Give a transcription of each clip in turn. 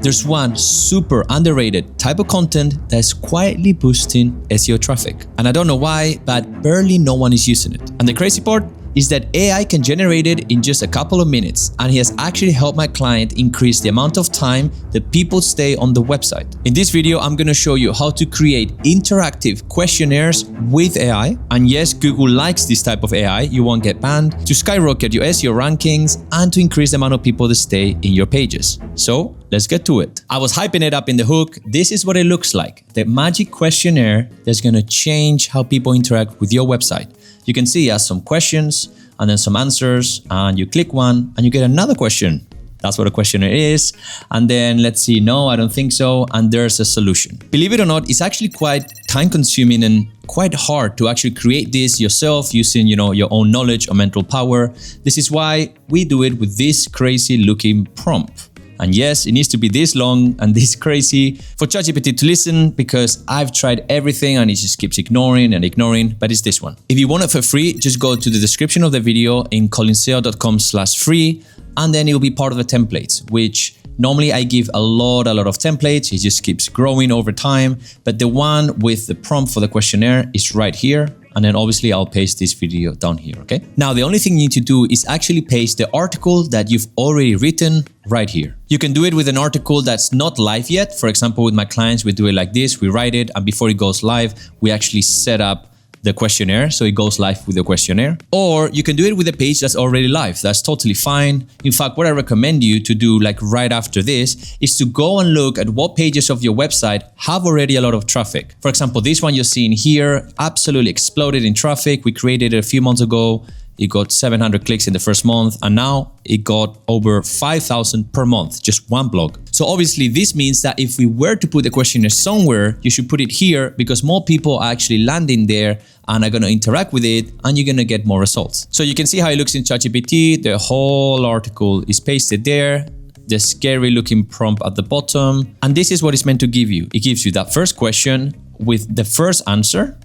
there's one super underrated type of content that's quietly boosting SEO traffic. And I don't know why, but barely no one is using it. And the crazy part is that AI can generate it in just a couple of minutes, and he has actually helped my client increase the amount of time that people stay on the website. In this video, I'm gonna show you how to create interactive questionnaires with AI. And yes, Google likes this type of AI, you won't get banned, to skyrocket your SEO rankings and to increase the amount of people that stay in your pages. So let's get to it. I was hyping it up in the hook. This is what it looks like. The magic questionnaire that's gonna change how people interact with your website. You can see it has some questions and then some answers, and you click one and you get another question. That's what a questionnaire is. And then let's see, no, I don't think so. And there's a solution. Believe it or not, it's actually quite time consuming and quite hard to actually create this yourself using, your own knowledge or mental power. This is why we do it with this crazy looking prompt. And yes, it needs to be this long and this crazy for ChatGPT to listen, because I've tried everything and it just keeps ignoring and ignoring, but it's this one. If you want it for free, just go to the description of the video in colinseo.com/free, and then it will be part of the templates, which normally I give a lot of templates. It just keeps growing over time. But the one with the prompt for the questionnaire is right here. And then obviously I'll paste this video down here, okay? Now, the only thing you need to do is actually paste the article that you've already written right here. You can do it with an article that's not live yet. For example, with my clients, we do it like this. We write it, and before it goes live, we actually set up the questionnaire, so it goes live with the questionnaire. Or you can do it with a page that's already live. That's totally fine. In fact, what I recommend you to do, like right after this, is to go and look at what pages of your website have already a lot of traffic. For example, this one you're seeing here absolutely exploded in traffic. We created it a few months ago. It got 700 clicks in the first month, and now it got over 5,000 per month, just one blog. So obviously this means that if we were to put the questionnaire somewhere, you should put it here, because more people are actually landing there and are gonna interact with it, and you're gonna get more results. So you can see how it looks in ChatGPT. The whole article is pasted there. The scary looking prompt at the bottom. And this is what it's meant to give you. It gives you that first question with the first answer,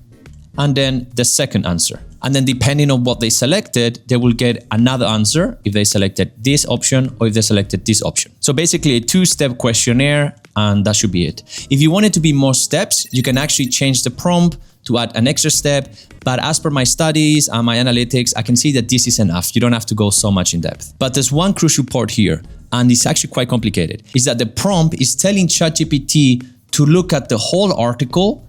and then the second answer. And then depending on what they selected, they will get another answer if they selected this option or if they selected this option. So basically a two-step questionnaire, and that should be it. If you want it to be more steps, you can actually change the prompt to add an extra step. But as per my studies and my analytics, I can see that this is enough. You don't have to go so much in depth. But there's one crucial part here, and it's actually quite complicated, is that the prompt is telling ChatGPT to look at the whole article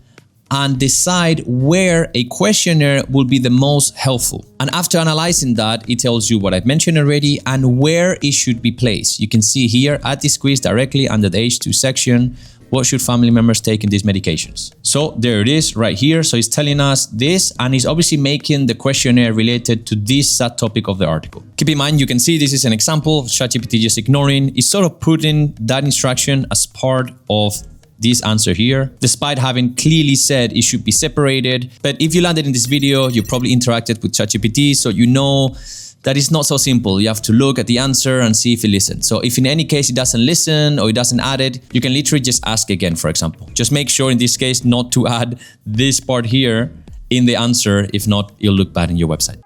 and decide where a questionnaire will be the most helpful. And after analyzing that, it tells you what I've mentioned already and where it should be placed. You can see here at this quiz directly under the H2 section, what should family members take in these medications? So there it is right here. So it's telling us this, and it's obviously making the questionnaire related to this subtopic of the article. Keep in mind, you can see this is an example of ChatGPT just ignoring. It's sort of putting that instruction as part of this answer here, despite having clearly said it should be separated. But if you landed in this video, you probably interacted with ChatGPT, so you know that it's not so simple. You have to look at the answer and see if it listens. So if in any case it doesn't listen or it doesn't add it, you can literally just ask again, for example. Just make sure in this case not to add this part here in the answer. If not, it'll look bad in your website.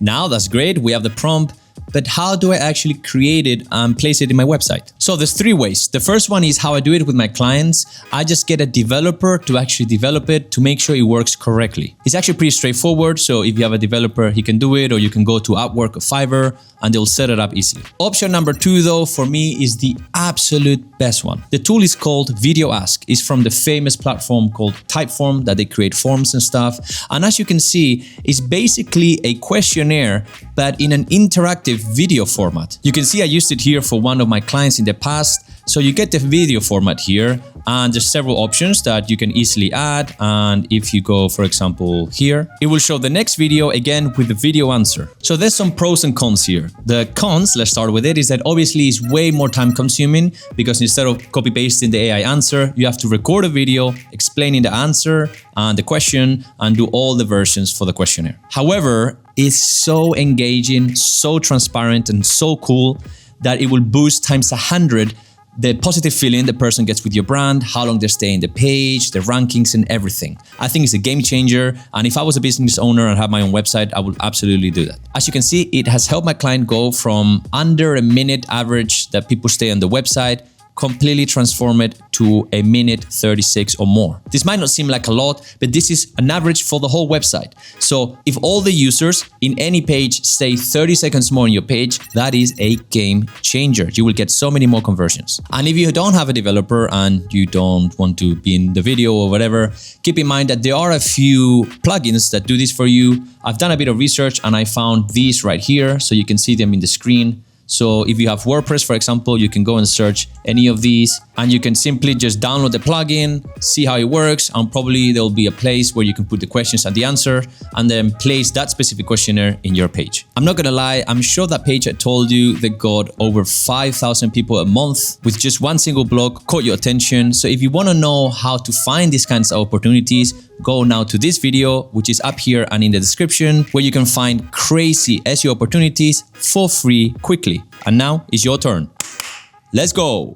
Now that's great, we have the prompt. But how do I actually create it and place it in my website? So there's three ways. The first one is how I do it with my clients. I just get a developer to actually develop it to make sure it works correctly. It's actually pretty straightforward. So if you have a developer, he can do it, or you can go to Upwork or Fiverr and they'll set it up easily. Option number two, though, for me is the absolute best one. The tool is called Video Ask. It's from the famous platform called Typeform that they create forms and stuff. And as you can see, it's basically a questionnaire, but in an interactive video format. You can see I used it here for one of my clients in the past. So you get the video format here, and there's several options that you can easily add. And if you go, for example, here, it will show the next video again with the video answer. So there's some pros and cons here. The cons, let's start with it, is that obviously it's way more time consuming, because instead of copy pasting the AI answer, you have to record a video explaining the answer and the question and do all the versions for the questionnaire. However, it's so engaging, so transparent, and so cool that it will boost times 100 the positive feeling the person gets with your brand, how long they stay in the page, the rankings and everything. I think it's a game changer. And if I was a business owner and had my own website, I would absolutely do that. As you can see, it has helped my client go from under a minute average that people stay on the website, completely transform it to a minute 36 or more. This might not seem like a lot, but this is an average for the whole website. So if all the users in any page stay 30 seconds more on your page, that is a game changer. You will get so many more conversions. And if you don't have a developer and you don't want to be in the video or whatever, keep in mind that there are a few plugins that do this for you. I've done a bit of research and I found these right here, so you can see them in the screen. So if you have WordPress, for example, you can go and search any of these and you can simply just download the plugin, see how it works, and probably there'll be a place where you can put the questions and the answer and then place that specific questionnaire in your page. I'm not gonna lie, I'm sure that page I told you that got over 5,000 people a month with just one single blog caught your attention. So if you wanna know how to find these kinds of opportunities, go now to this video, which is up here and in the description, where you can find crazy SEO opportunities for free quickly. And now it's your turn. Let's go.